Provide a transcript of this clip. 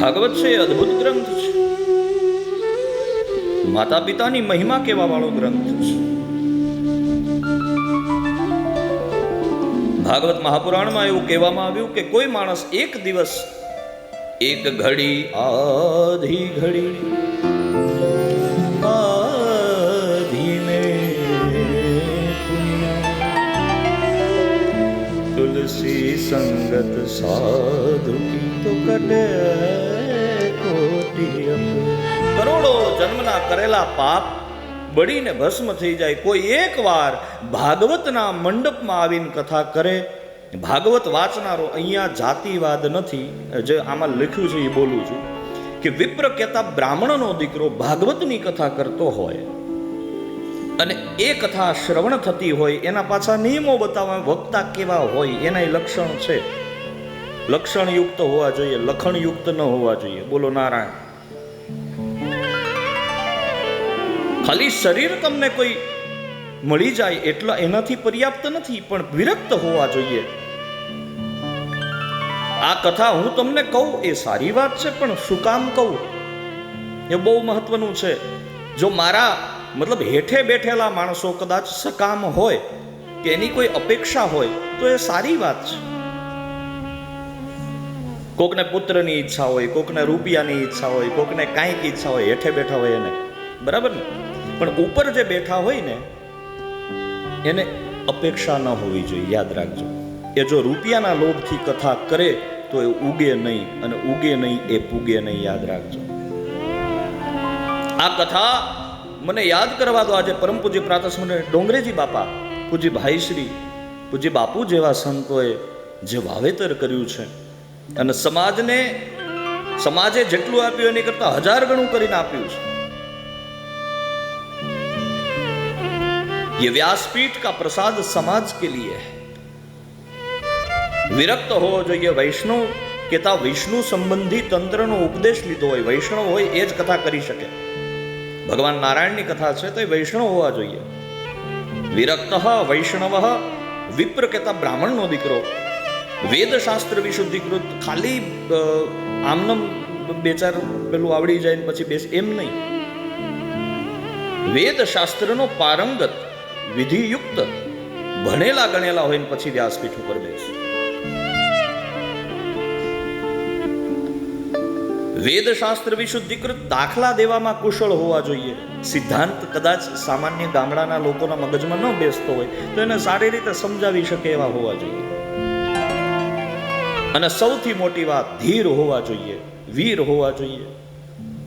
ભાગવત છે એ અદ્ભુત ગ્રંથ છે, માતા પિતાની મહિમા કહેવા વાળો ગ્રંથ છે. ભાગવત મહાપુરાણમાં એવું કહેવામાં આવ્યું કે કોઈ માણસ એક દિવસ એક ઘડી આધી ઘડી આધીને તુલસી સંગત સાધુ કી તો કટે કોટી કરોડો જન્મના કરેલા પાપ બળીને ભસ્મ થઈ જાય. કોઈ એક વાર ભાગવતના મંડપમાં આવીને કથા કરે. ભાગવત વાંચનારો, અહીંયા જાતિવાદ નથી, જે આમાં લખ્યું છે એ બોલું છું, કે વિપ્ર કહેતા બ્રાહ્મણનો દીકરો ભાગવતની કથા કરતો હોય અને એ કથા શ્રવણ થતી હોય, એના પાછા નિયમો બતાવવા, વક્તા કેવા હોય એના લક્ષણ છે. લક્ષણયુક્ત હોવા જોઈએ, લખણયુક્ત ન હોવા જોઈએ. બોલો નારાયણ. ખાલી શરીર તમને કોઈ મળી જાય એટલા એનાથી પર્યાપ્ત નથી, પણ વિરક્ત હોવા જોઈએ. આ કથા હું તમને કહું એ સારી વાત છે, પણ શું કામ કહું એ બહુ મહત્વનું છે. જો મારા મતલબ હેઠે બેઠેલા માણસો કદાચ સકામ હોય કે એની કોઈ અપેક્ષા હોય તો એ સારી વાત છે. કોકને પુત્રની ઈચ્છા હોય, કોકને રૂપિયાની ઈચ્છા હોય, કોકને કાંઈક ઈચ્છા હોય, હેઠે બેઠા હોય એને, બરાબર ને? પણ ઉપર જે બેઠા હોય ને એને અપેક્ષા ન હોવી જોઈએ. યાદ રાખજો, એ જો રૂપિયાના લોભથી કથા કરે તો એ ઉગે નહીં, અને ઉગે નહીં એ પૂગે નહીં. યાદ રાખજો. આ કથા મને યાદ કરવા દો. આજે પરમ પૂજ્ય પ્રાતસ્મરણીય ડોંગરેજી બાપા, પૂજ્ય ભાઈશ્રી, પૂજ્ય બાપુ જેવા સંતોએ જે વાવેતર કર્યું છે અને સમાજે જેટલું આપ્યું એની કરતા 1000 ગણું કરીને આપ્યું છે. ये व्यासपीठ का प्रसाद समाज के लिए है. વિરક્ત હોવો જોઈએ. વૈષ્ણવ કેતા વિષ્ણુ સંબંધી તંત્રનો ઉપદેશ લીધો હોય, વૈષ્ણવ હોય એ જ કથા કરી શકે. ભગવાન નારાયણની કથા છે તો એ વૈષ્ણવ હોવા જોઈએ. વિરક્ત વૈષ્ણવ વિપ્ર કેતા બ્રાહ્મણનો દીકરો, વેદ શાસ્ત્ર વિશુદ્ધિકૃત, ખાલી આમનમ બે ચાર પેલું આવડી જાય પછી બેસ એમ નહીં. વેદ શાસ્ત્રનો પારંગત, વિધિયુક્ત, ભણેલા ગણેલા હોય ને પછી વ્યાસપીઠ ઉપર બેસે. વેદ શાસ્ત્ર વિશુદ્ધિકૃત, દાખલા દેવામાં કુશળ હોવા જોઈએ. સિદ્ધાંત કદાચ સામાન્ય ગામડાના લોકોના મગજમાં ન બેસતો હોય તો એને સારી રીતે સમજાવી શકે એવા હોવા જોઈએ. અને સૌથી મોટી વાત, ધીર હોવા જોઈએ, વીર હોવા જોઈએ.